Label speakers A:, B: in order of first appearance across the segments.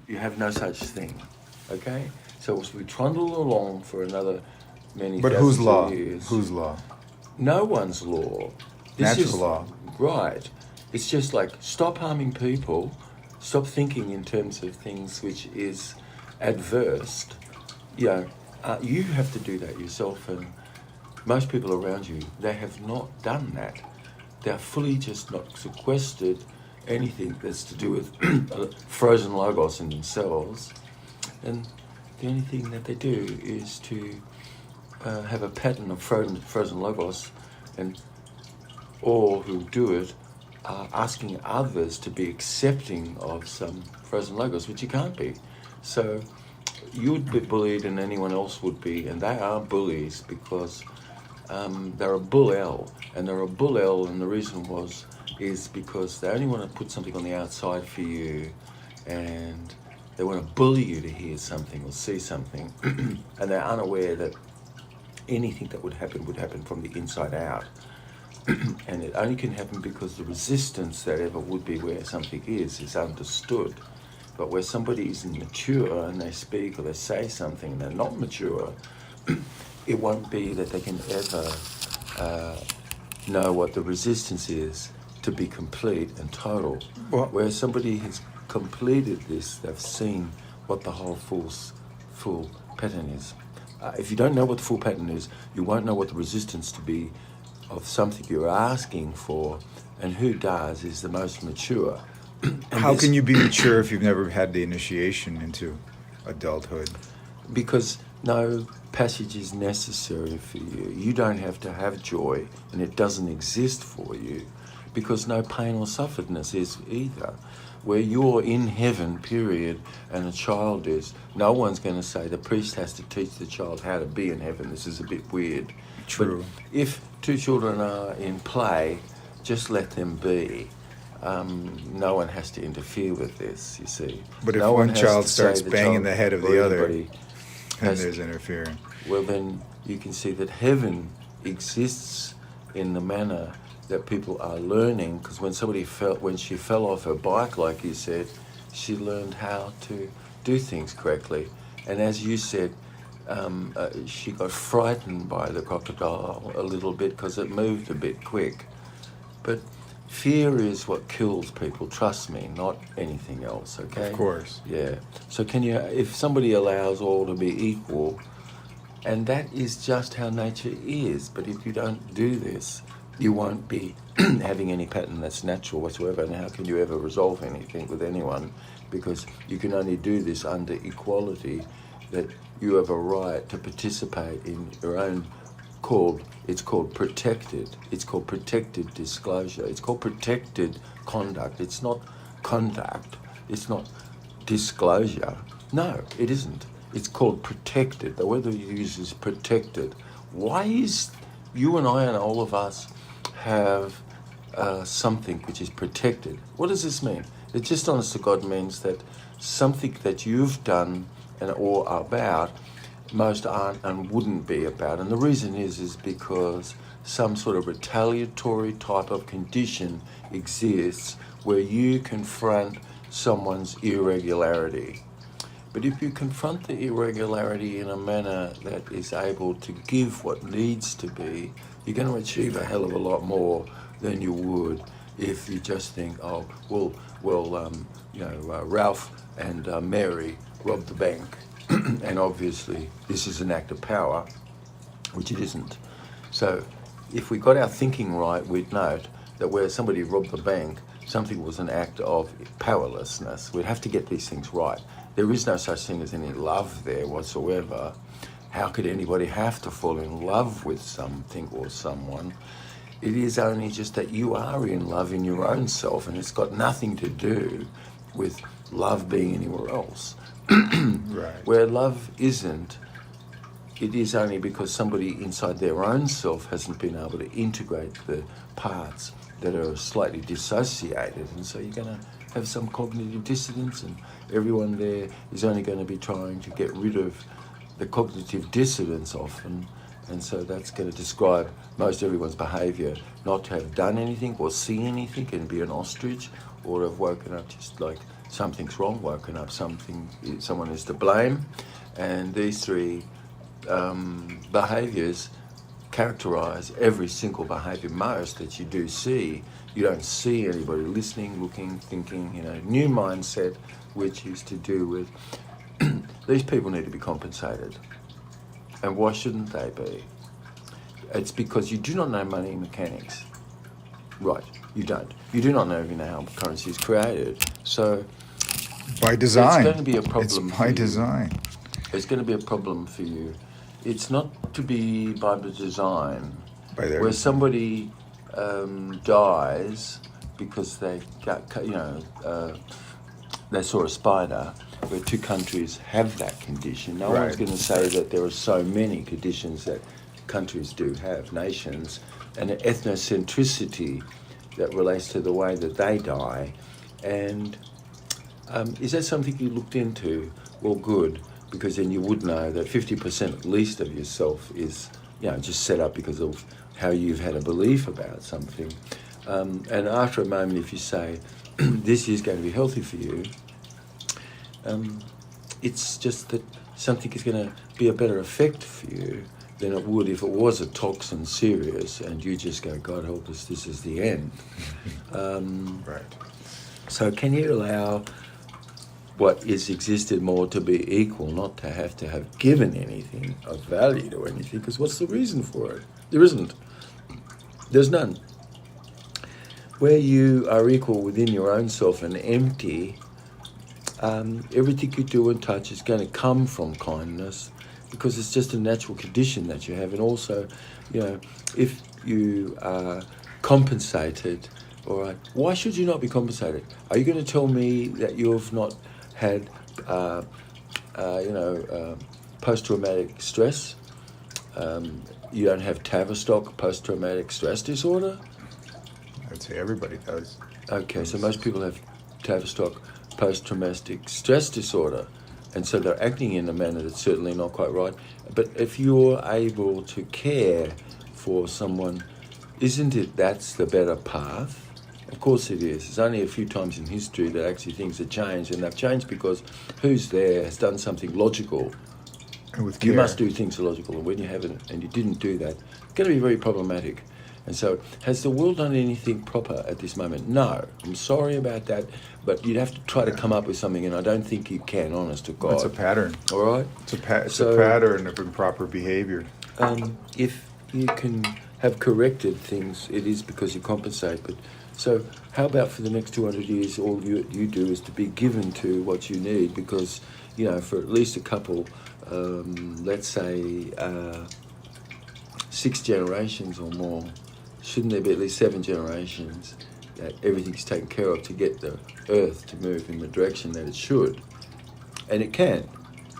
A: You have no such thing, okay? So as we trundle along for another many
B: But
A: thousands
B: whose law?
A: of years,
B: Whose law?
A: no one's law.
B: Natural law.
A: Right. It's just like stop harming people, stop thinking in terms of things which is adverse. You have to do that yourself, and most people around you, they have not done that. They're fully just not sequestered anything that's to do with frozen logos in themselves, and the only thing that they do is to have a pattern of frozen logos, and all who do it are asking others to be accepting of some frozen logos, which you can't be. So you would be bullied and anyone else would be, and they are bullies because they're a bull L, and they're a bull L, and the reason is because they only want to put something on the outside for you, and they want to bully you to hear something or see something, and they're unaware that anything that would happen from the inside out. And it only can happen because the resistance that ever would be where something is understood. But where somebody isn't mature and they speak or they say something and they're not mature, it won't be that they can ever know what the resistance is to be complete and total.
B: Well,
A: Where somebody has completed this, they've seen what the whole full pattern is. If you don't know what the full pattern is, you won't know what the resistance to be of something you're asking for, and who does is the most mature.
B: how can you be mature if you've never had the initiation into adulthood?
A: Because no passage is necessary for you. You don't have to have joy, and it doesn't exist for you, because no pain or sufferedness is either. Where you're in heaven, period, and a child is, no one's going to say the priest has to teach the child how to be in heaven. This is a bit weird.
B: True.
A: But if two children are in play, just let them be. No one has to interfere with this, you see.
B: But if
A: no
B: one
A: has
B: child
A: to
B: starts
A: say
B: banging the head of the other,
A: anybody
B: then
A: has-
B: there's interfering.
A: well, then you can see that heaven exists in the manner that people are learning, because when she fell off her bike, like you said, she learned how to do things correctly. And as you said, she got frightened by the crocodile a little bit because it moved a bit quick. But fear is what kills people, trust me, not anything else, okay?
B: Of course.
A: Yeah. So if somebody allows all to be equal, and that is just how nature is, but if you don't do this, you won't be having any pattern that's natural whatsoever, and how can you ever resolve anything with anyone? Because you can only do this under equality, that you have a right to participate in your own it's called protected disclosure. It's called protected conduct. It's not conduct. It's not disclosure. No, it isn't. It's called protected. The word you use is protected. Why is you and I and all of us have something which is protected? What does this mean? It just honest to God means that something that you've done or about, most aren't and wouldn't be about. And the reason is because some sort of retaliatory type of condition exists where you confront someone's irregularity. But if you confront the irregularity in a manner that is able to give what needs to be, you're going to achieve a hell of a lot more than you would if you just think, Ralph and Mary robbed the bank. And obviously this is an act of power, which it isn't. So if we got our thinking right, we'd note that where somebody robbed the bank, something was an act of powerlessness. We'd have to get these things right. There is no such thing as any love there whatsoever. How could anybody have to fall in love with something or someone? It is only just that you are in love in your own self, and it's got nothing to do with love being anywhere else.
B: Right.
A: Where love isn't, it is only because somebody inside their own self hasn't been able to integrate the parts that are slightly dissociated, and so you're going to have some cognitive dissonance, and everyone there is only going to be trying to get rid of the cognitive dissonance often, and so that's going to describe most everyone's behaviour, not to have done anything or seen anything and be an ostrich, or have woken up just like something's wrong, woken up, someone is to blame, and these three behaviours characterise every single behaviour most that you do see. You don't see anybody listening, looking, thinking, new mindset, which is to do with these people need to be compensated. And why shouldn't they be? It's because you do not know money mechanics. Right, you don't. You do not know even how currency is created. So
B: by design.
A: It's going to be a problem.
B: It's by design.
A: It's going to be a problem for you. It's not to be by the design. Where somebody dies because they got, they saw a spider, where two countries have that condition. No one's going to say that there are so many conditions that countries do have, nations, and an ethnocentricity that relates to the way that they die. And is that something you looked into? Well, good, because then you would know that 50% at least of yourself is, just set up because of how you've had a belief about something. And after a moment, if you say, this is going to be healthy for you, it's just that something is going to be a better effect for you than it would if it was a toxin serious and you just go, God help us, this is the end.
B: Right.
A: So can you allow what is existed more to be equal, not to have given anything of value to anything? Because what's the reason for it? There isn't. There's none. Where you are equal within your own self and empty, everything you do and touch is going to come from kindness, because it's just a natural condition that you have. And also, if you are compensated, all right, why should you not be compensated? Are you going to tell me that you've not had, post-traumatic stress? You don't have Tavistock post-traumatic stress disorder?
B: I'd say everybody does.
A: Okay, so most people have Tavistock post-traumatic stress disorder, and so they're acting in a manner that's certainly not quite right. But if you're able to care for someone, isn't it that's the better path? Of course it is. There's only a few times in history that actually things have changed, and they've changed because who's there has done something logical.
B: And with care.
A: You must do things logical, and when you haven't and you didn't do that, it's going to be very problematic. And so, has the world done anything proper at this moment? No. I'm sorry about that, but you'd have to try to come up with something, and I don't think you can, honest to God.
B: It's a pattern.
A: All right?
B: It's a pattern of improper behavior.
A: If you can have corrected things, it is because you compensate. But so, how about for the next 200 years, all you do is to be given to what you need, because, for at least a couple, let's say 6 generations or more, shouldn't there be at least 7 generations that everything's taken care of to get the earth to move in the direction that it should? And it can.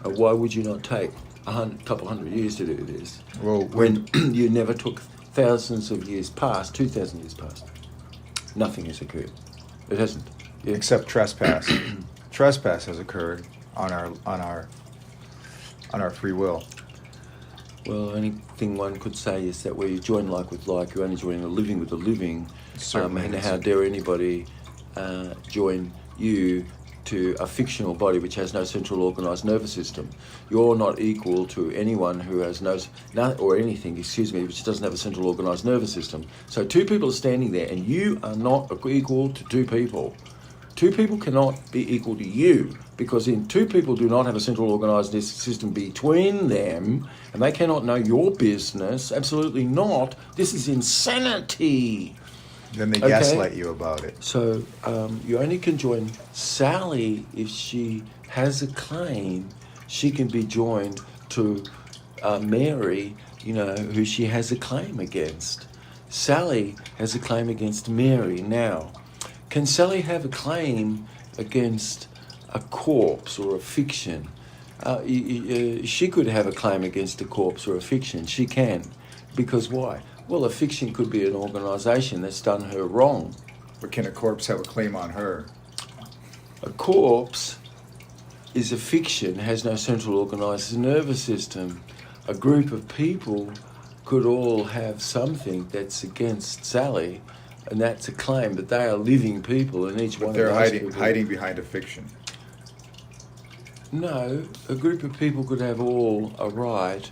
A: Why would you not take a couple hundred years to do this?
B: Well,
A: when you never took thousands of years past, 2,000 years past? Nothing has occurred. It hasn't. Yeah.
B: Except trespass. Trespass has occurred on our free will.
A: Well, anything one could say is that where you join like with like, you're only joining the living with the living. And how dare anybody join you to a fictional body which has no central organised nervous system? You're not equal to anyone who has which doesn't have a central organised nervous system. So 2 people are standing there, and you are not equal to 2 people. 2 people cannot be equal to you, because 2 people do not have a central organised system between them, and they cannot know your business. Absolutely not. This is insanity.
B: Then they gaslight you about it.
A: So you only can join Sally if she has a claim. She can be joined to Mary, who she has a claim against. Sally has a claim against Mary now. Can Sally have a claim against a corpse or a fiction? She could have a claim against a corpse or a fiction. She can. Because why? Well, a fiction could be an organisation that's done her wrong.
B: But can a corpse have a claim on her?
A: A corpse is a fiction, has no central organised nervous system. A group of people could all have something that's against Sally, And that's a claim that they are living people, and each one of
B: They're
A: those people...
B: hiding behind a fiction.
A: No, a group of people could have all a right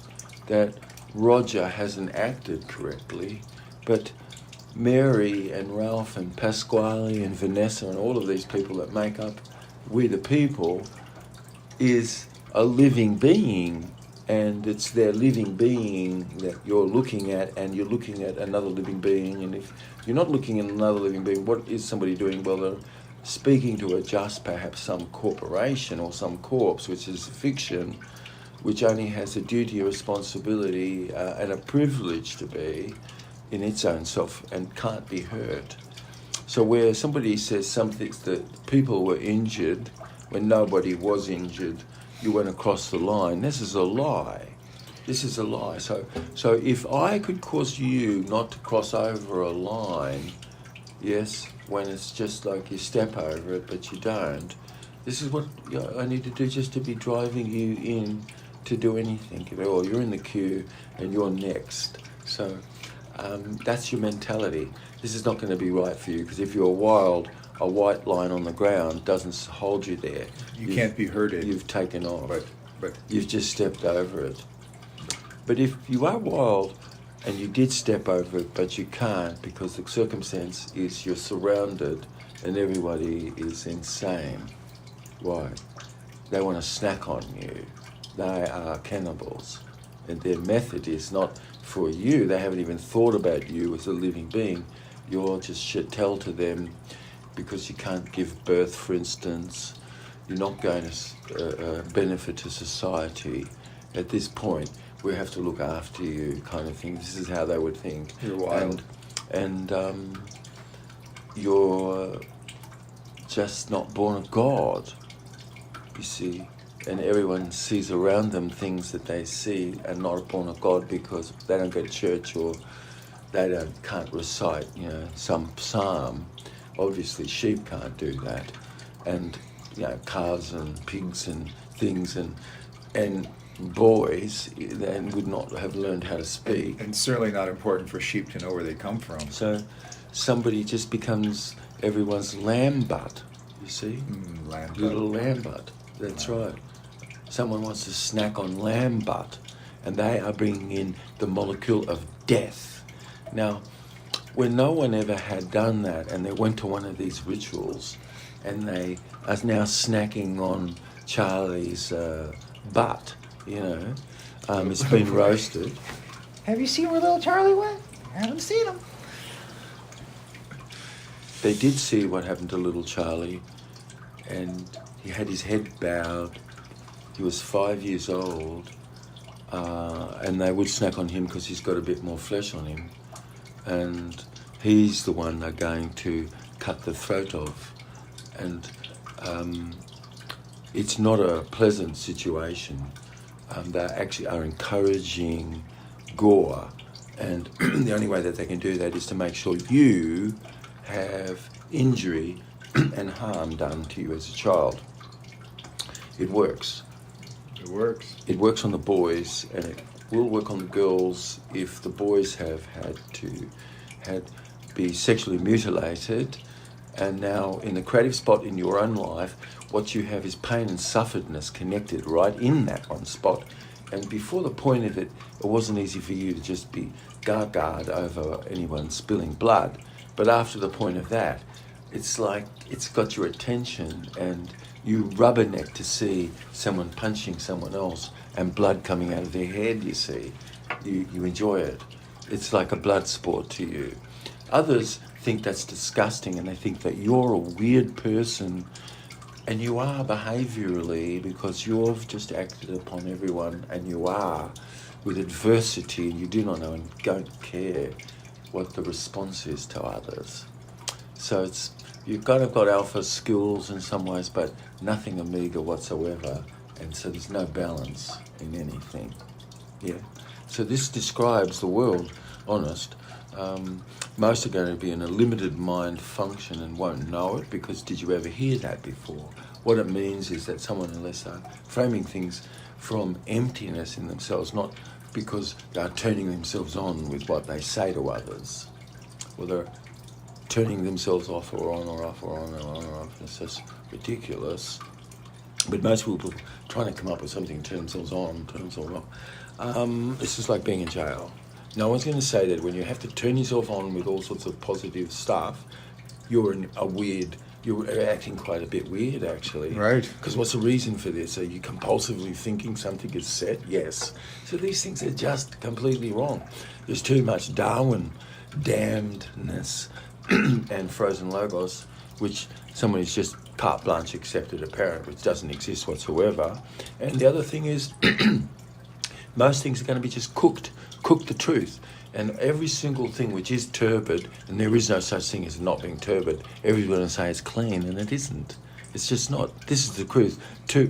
A: that Roger hasn't acted correctly, but Mary and Ralph and Pasquale and Vanessa and all of these people that make up We the People is a living being, and it's their living being that you're looking at, and you're looking at another living being, and if you're not looking at another living being, what is somebody doing? Well, they're speaking to just perhaps some corporation or some corpse, which is fiction, which only has a duty, a responsibility, and a privilege to be in its own self and can't be hurt. So where somebody says something that people were injured when nobody was injured, you went across the line, this is a lie. This is a lie. So if I could cause you not to cross over a line, yes, when it's just like you step over it, but you don't. This is what I need to do, just to be driving you in to do anything. Or you're in the queue and you're next. So that's your mentality. This is not going to be right for you, because if you're wild, a white line on the ground doesn't hold you there.
B: You can't be hurted.
A: You've taken off.
B: But
A: you've just stepped over it. But if you are wild, and you did step over it, but you can't because the circumstance is you're surrounded and everybody is insane. Why? They want to snack on you. They are cannibals. And their method is not for you. They haven't even thought about you as a living being. You're just chattel to them because you can't give birth, for instance. You're not going to benefit to society. At this point, we have to look after you, kind of thing. This is how they would think.
B: You're wild.
A: And you're just not born of God, you see. And everyone sees around them things that they see and not born of God because they don't go to church or they can't recite, some psalm. Obviously, sheep can't do that. And, calves and pigs and things and boys then would not have learned how to speak.
B: And certainly not important for sheep to know where they come from.
A: So somebody just becomes everyone's lamb butt, you see?
B: Lamb butt.
A: Little lamb butt, that's right. Someone wants to snack on lamb butt, and they are bringing in the molecule of death. Now, when no one ever had done that, and they went to one of these rituals, and they are now snacking on Charlie's butt, it's been roasted.
B: Have you seen where little Charlie went? I haven't seen him.
A: They did see what happened to little Charlie, and he had his head bowed. He was 5 years old, and they would snack on him because he's got a bit more flesh on him, and he's the one they're going to cut the throat of. And it's not a pleasant situation. They actually are encouraging gore, and the only way that they can do that is to make sure you have injury and harm done to you as a child. It works.
B: It works.
A: It works on the boys, and it will work on the girls if the boys have had to be sexually mutilated. And now in the creative spot in your own life, what you have is pain and sufferedness connected right in that one spot. And before the point of it, it wasn't easy for you to just be gaga over anyone spilling blood. But after the point of that, it's like it's got your attention, and you rubberneck to see someone punching someone else and blood coming out of their head, you see. You enjoy it. It's like a blood sport to you. Others think that's disgusting, and they think that you're a weird person, and you are behaviourally, because you've just acted upon everyone, and you are with adversity, and you do not know and don't care what the response is to others. So you've got alpha skills in some ways, but nothing omega whatsoever, and so there's no balance in anything. Yeah. So this describes the world, honest. Most are going to be in a limited mind function and won't know it, because did you ever hear that before? What it means is that someone, unless they're framing things from emptiness in themselves, not because they're turning themselves on with what they say to others, or they're turning themselves off or on or off or on or on or off. It's just ridiculous. But most people trying to come up with something, turn themselves on, turn themselves off. It's just like being in jail. No one's going to say that when you have to turn yourself on with all sorts of positive stuff, you're acting quite a bit weird, actually.
B: Right.
A: Because what's the reason for this? Are you compulsively thinking something is set? Yes. So these things are just completely wrong. There's too much Darwin damnedness and frozen logos, which someone is just carte blanche accepted a parent, which doesn't exist whatsoever. And the other thing is, most things are going to be just cook the truth. And every single thing which is turbid, and there is no such thing as not being turbid, everyone's going to say it's clean, and it isn't. It's just not. This is the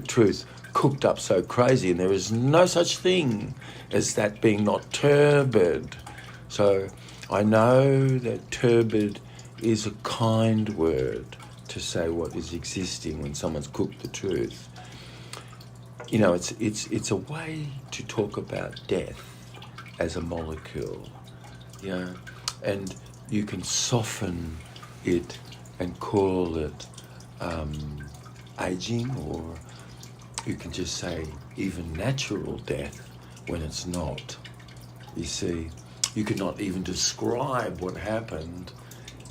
A: truth cooked up so crazy, and there is no such thing as that being not turbid. So I know that turbid is a kind word to say what is existing when someone's cooked the truth. You know, it's a way to talk about death as a molecule, you know, and you can soften it and call it aging, or you can just say even natural death when it's not. You see, you could not even describe what happened,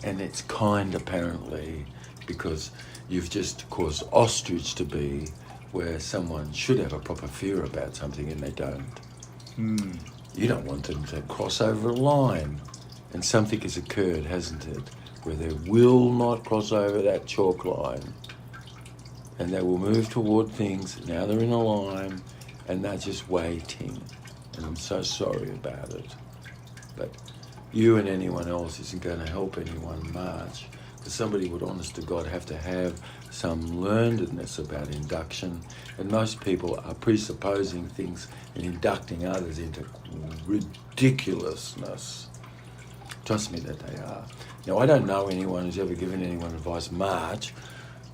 A: and it's kind apparently because you've just caused ostrich to be where someone should have a proper fear about something and they don't. You don't want them to cross over a line, and something has occurred, hasn't it, where they will not cross over that chalk line, and they will move toward things. Now they're in a line, and they're just waiting, and I'm so sorry about it. But you and anyone else isn't going to help anyone much, because somebody would, honest to God, have to have some learnedness about induction, and most people are presupposing things and inducting others into ridiculousness. Trust me that they are. Now, I don't know anyone who's ever given anyone advice much,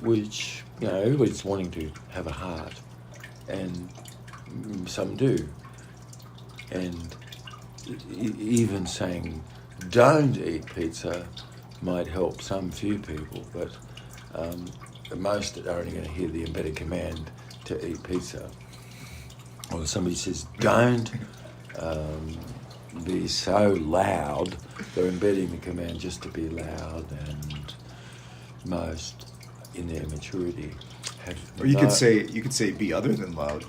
A: which, you know, everybody's wanting to have a heart, and some do. And even saying don't eat pizza might help some few people, but most are only going to hear the embedded command to eat pizza. Or somebody says don't be so loud, they're embedding the command just to be loud, and most in their maturity have...
B: Or you could say be other than loud.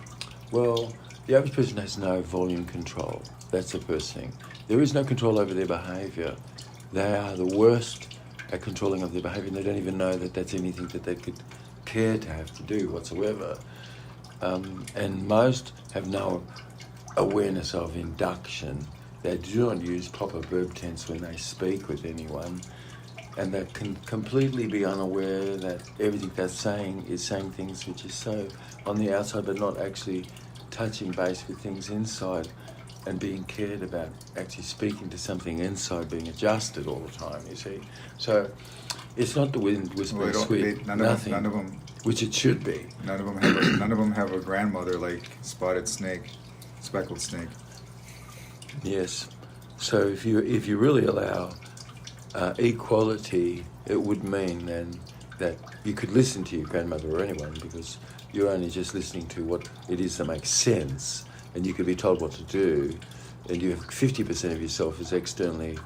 A: Well, the average person has no volume control. That's the first thing. There is no control over their behaviour. They are the worst at controlling of their behaviour, and they don't even know that that's anything that they could care to have to do whatsoever. And most have no awareness of induction. They do not use proper verb tense when they speak with anyone, and they can completely be unaware that everything they're saying is saying things which is so on the outside, but not actually touching base with things inside, and being cared about, actually speaking to something inside, being adjusted all the time, you see. So it's not the wind whispering sweet,
B: none of them,
A: which it should be.
B: None of them have a grandmother like spotted snake, speckled snake.
A: Yes. So if you really allow equality, it would mean then that you could listen to your grandmother or anyone, because you're only just listening to what it is that makes sense, and you could be told what to do, and you have 50% of yourself is externally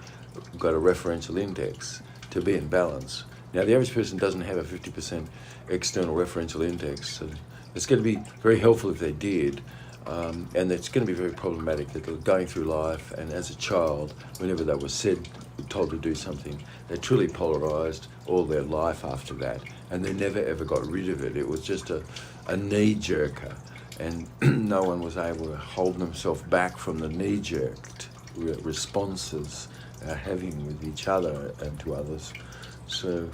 A: got a referential index to be in balance. Now, the average person doesn't have a 50% external referential index, so it's going to be very helpful if they did, and it's going to be very problematic that they're going through life, and as a child, whenever they were told to do something, they truly polarised all their life after that, and they never ever got rid of it. It was just a knee-jerker, and no one was able to hold themselves back from the knee-jerked responses having with each other and to others. So,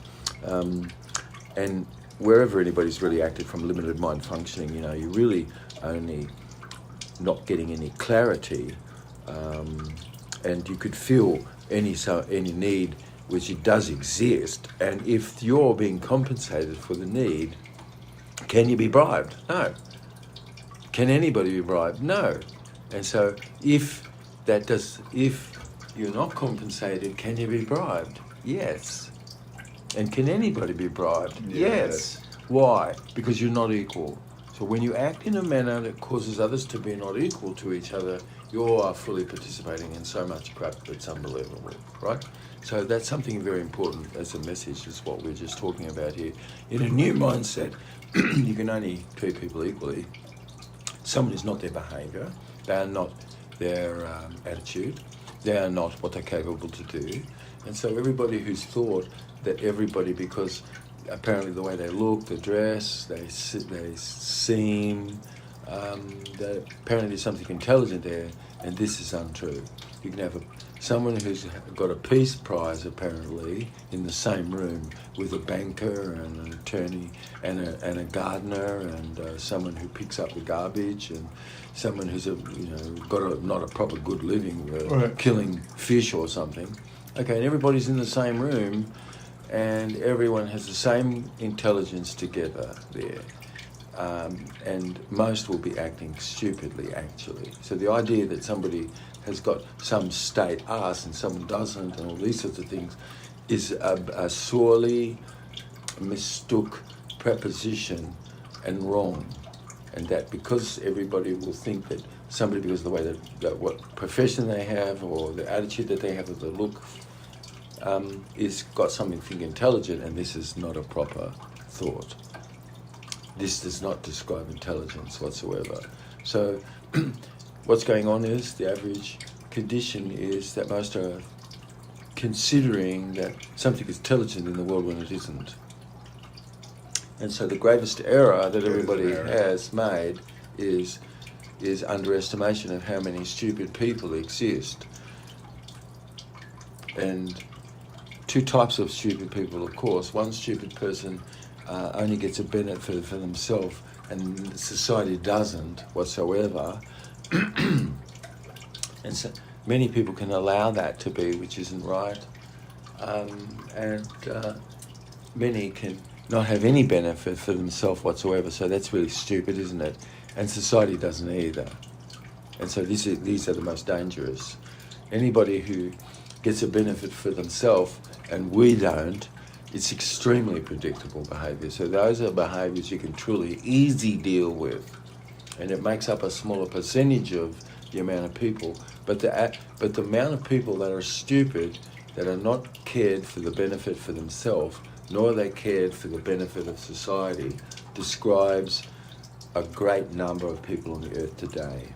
A: and wherever anybody's really acted from limited mind functioning, you know, you're really only not getting any clarity, and you could feel any need, which it does exist, and if you're being compensated for the need, can you be bribed? No. Can anybody be bribed? No. And so if you're not compensated, can you be bribed? Yes. And can anybody be bribed?
B: Yes.
A: Why? Because you're not equal. So when you act in a manner that causes others to be not equal to each other, you are fully participating in so much crap that's unbelievable, right? So that's something very important as a message, is what we're just talking about here. In a new mindset, you can only treat people equally. Someone is not their behaviour, they are not their attitude, they are not what they're capable to do. And so everybody who's thought that everybody, because apparently the way they look, the dress, they seem, that apparently there's something intelligent there, and this is untrue. You can have someone who's got a peace prize apparently in the same room with a banker and an attorney and a gardener and someone who picks up the garbage and someone who's got not a proper good living,
B: Right.
A: killing fish or something. Okay, and everybody's in the same room, and everyone has the same intelligence together there. And most will be acting stupidly, actually. So the idea that somebody has got some state arse and someone doesn't, and all these sorts of things, is a sorely mistook preposition and wrong. And that because everybody will think that somebody, because of the way that what profession they have or the attitude that they have or the look, is got something intelligent, and this is not a proper thought. This does not describe intelligence whatsoever. So what's going on is the average condition is that most are considering that something is intelligent in the world when it isn't. And so the gravest error that everybody has made is underestimation of how many stupid people exist. And two types of stupid people, of course. One stupid person only gets a benefit for themselves, and society doesn't whatsoever. And so many people can allow that to be, which isn't right. And many can not have any benefit for themselves whatsoever. So that's really stupid, isn't it? And society doesn't either. And so these are the most dangerous. Anybody who gets a benefit for themselves and we don't, it's extremely predictable behaviour. So those are behaviours you can truly easy deal with. And it makes up a smaller percentage of the amount of people. But the amount of people that are stupid, that are not cared for the benefit for themselves, nor are they cared for the benefit of society, describes a great number of people on the earth today.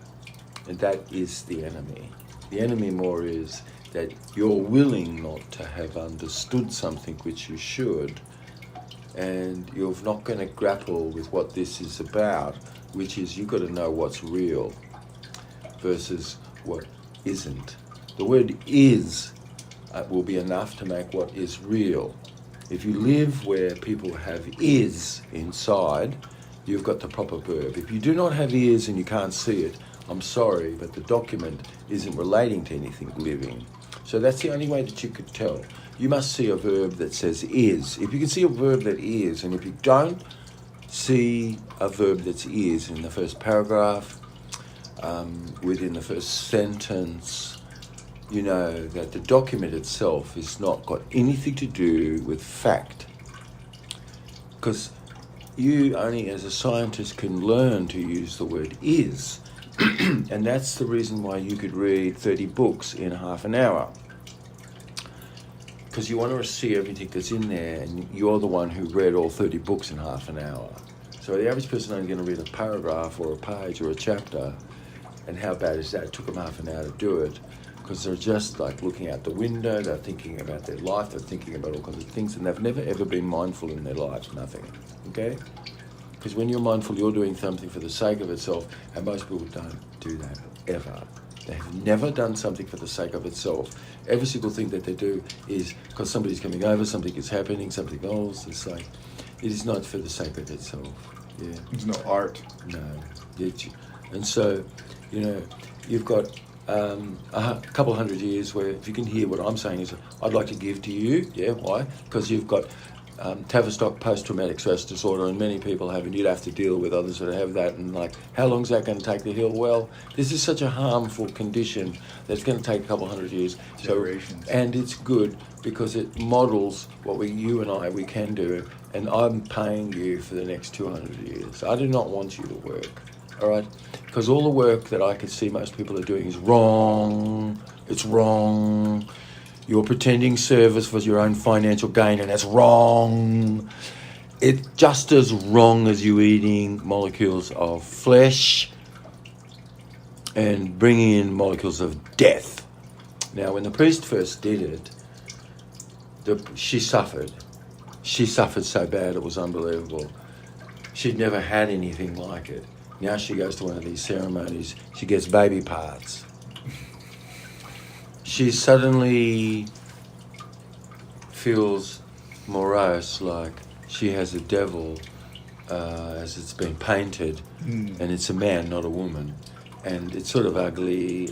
A: And that is the enemy. The enemy more is that you're willing not to have understood something which you should, and you're not going to grapple with what this is about, which is you've got to know what's real versus what isn't. The word is will be enough to make what is real. If you live where people have is inside, you've got the proper verb. If you do not have is and you can't see it, I'm sorry, but the document isn't relating to anything living. So that's the only way that you could tell. You must see a verb that says is. If you can see a verb that is, and if you don't see a verb that's is in the first paragraph, within the first sentence, you know that the document itself has not got anything to do with fact. Because you only as a scientist can learn to use the word is. And that's the reason why you could read 30 books in half an hour. Because you want to see everything that's in there, and you're the one who read all 30 books in half an hour. So the average person only going to read a paragraph or a page or a chapter, and how bad is that? It took them half an hour to do it, because they're just like looking out the window, they're thinking about their life, they're thinking about all kinds of things, and they've never ever been mindful in their life, nothing, okay? Because when you're mindful, you're doing something for the sake of itself, and most people don't do that, ever. They have never done something for the sake of itself. Every single thing that they do is because somebody's coming over, something is happening, something else. It's like, it is not for the sake of itself. Yeah.
B: There's no art.
A: No. And so, you know, you've got a couple hundred years where if you can hear what I'm saying is, I'd like to give to you. Yeah, why? Because you've got Tavistock post-traumatic stress disorder, and many people have, and you'd have to deal with others that have that, and like, how long is that going to take to heal? Well, this is such a harmful condition that it's going to take a couple hundred years.
B: Generations.
A: And it's good because it models what you and I can do, and I'm paying you for the next 200 years. I do not want you to work, all right? Because all the work that I could see most people are doing is wrong. It's wrong. You're pretending service for your own financial gain, and that's wrong. It's just as wrong as you eating molecules of flesh and bringing in molecules of death. Now, when the priest first did it, she suffered. She suffered so bad it was unbelievable. She'd never had anything like it. Now she goes to one of these ceremonies, she gets baby parts. She suddenly feels morose, like she has a devil as it's been painted, and it's a man, not a woman. And it's sort of ugly,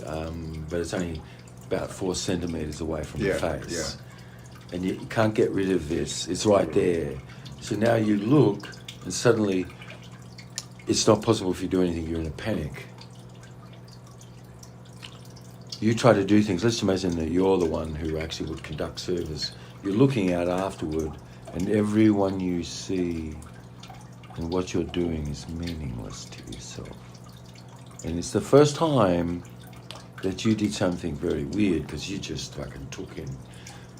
A: but it's only about 4 centimetres away from the face. And you can't get rid of this. It's right there. So now you look, and suddenly it's not possible if you do anything, you're in a panic. You try to do things, let's imagine that you're the one who actually would conduct service. You're looking out afterward, and everyone you see and what you're doing is meaningless to yourself. And it's the first time that you did something very weird, because you just fucking took in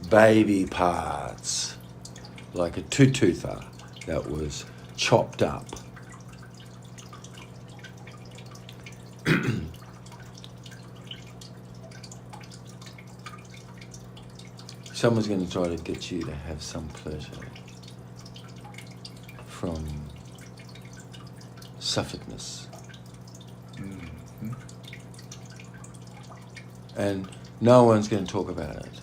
A: baby parts, like a two-toother that was chopped up. Someone's going to try to get you to have some pleasure from sufferedness.
B: Mm-hmm.
A: And no one's going to talk about it.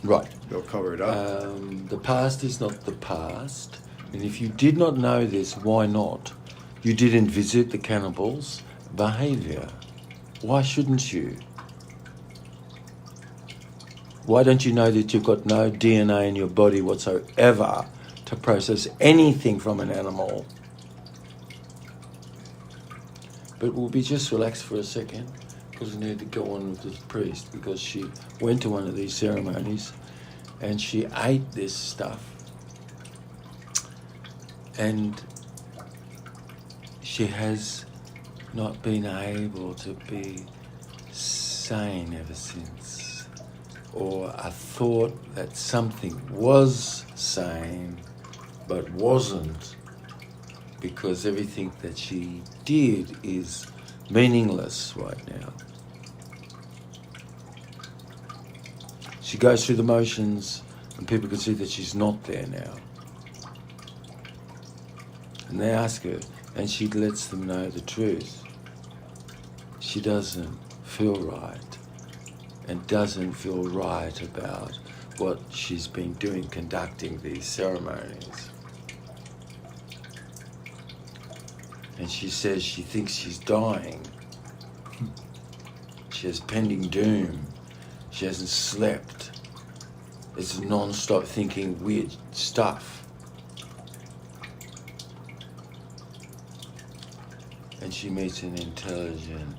A: Right.
B: They'll cover it up.
A: The past is not the past. And if you did not know this, why not? You didn't visit the cannibals' behavior. Why shouldn't you? Why don't you know that you've got no DNA in your body whatsoever to process anything from an animal? But we'll be just relaxed for a second, because we need to go on with this priest, because she went to one of these ceremonies and she ate this stuff, and she has not been able to be sane ever since. Or a thought that something was sane but wasn't, because everything that she did is meaningless right now. She goes through the motions and people can see that she's not there now. And they ask her, and she lets them know the truth. She doesn't feel right, and doesn't feel right about what she's been doing, conducting these ceremonies. And she says she thinks she's dying. She has pending doom. She hasn't slept. It's non-stop thinking weird stuff. And she meets an intelligent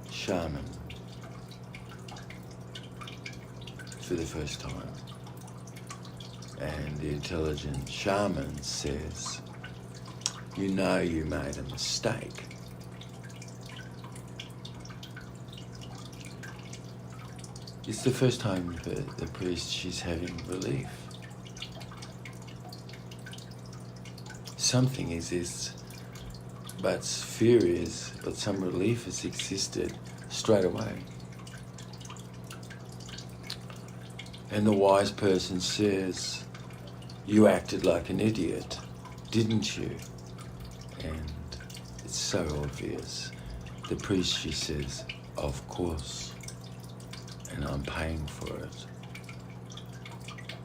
A: shaman for the first time. And the intelligent shaman says, you know you made a mistake. It's the first time the priest, she's having relief. Something exists, but fear is, but some relief has existed straight away. And the wise person says, you acted like an idiot, didn't you? And it's so obvious. The priest, she says, of course, and I'm paying for it.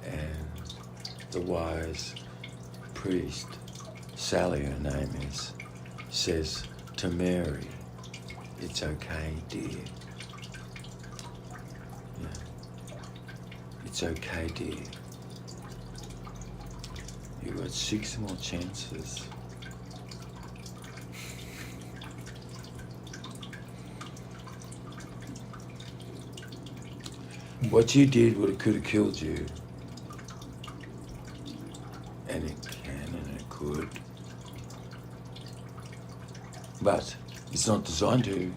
A: And the wise priest, Sally her name is, says to Mary, it's okay, dear. Yeah. It's okay, dear. You've got 6 more chances. What you did could have killed you. And it can and it could. But it's not designed to.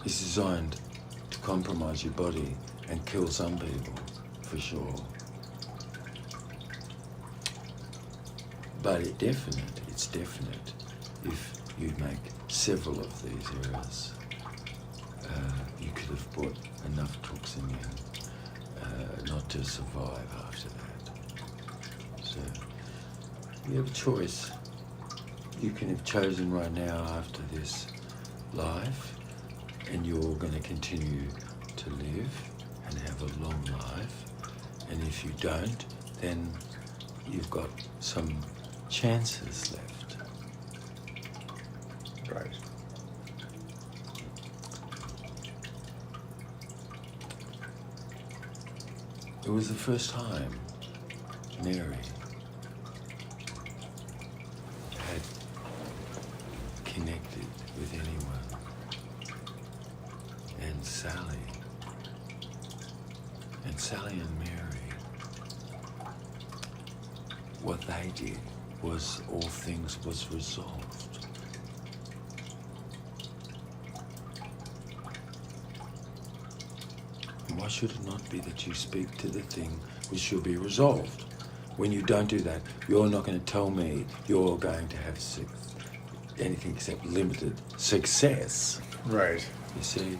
A: It's designed to compromise your body and kill some people, for sure. But it's definite if you make several of these errors. You could have brought enough toxin in not to survive after that. So you have a choice. You can have chosen right now after this life, and you're going to continue to live and have a long life. And if you don't, then you've got some chances left.
B: Right.
A: It was the first time Mary had connected with anyone. And Sally and Mary, what they did was all things was resolved. Why should it not be that you speak to the thing which should be resolved? When you don't do that, you're not going to tell me you're going to have anything except limited success.
B: Right.
A: You see?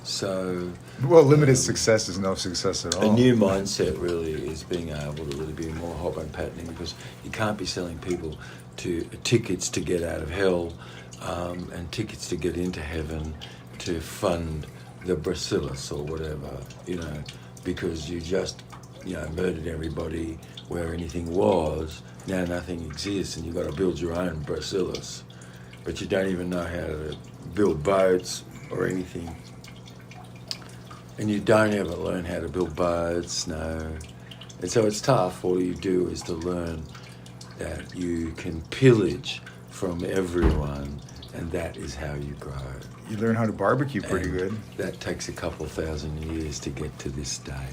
A: So...
B: Well, limited success is no success at all.
A: A new mindset really is being able to really be more homeopathic, because you can't be selling people to tickets to get out of hell and tickets to get into heaven to fund the bacillus or whatever, because you just, murdered everybody where anything was. Now nothing exists and you've got to build your own bacillus. But you don't even know how to build boats or anything. And you don't ever learn how to build boats, no. And so it's tough. All you do is to learn that you can pillage from everyone, and that is how you grow.
B: You learn how to barbecue pretty good.
A: That takes a couple thousand years to get to this day.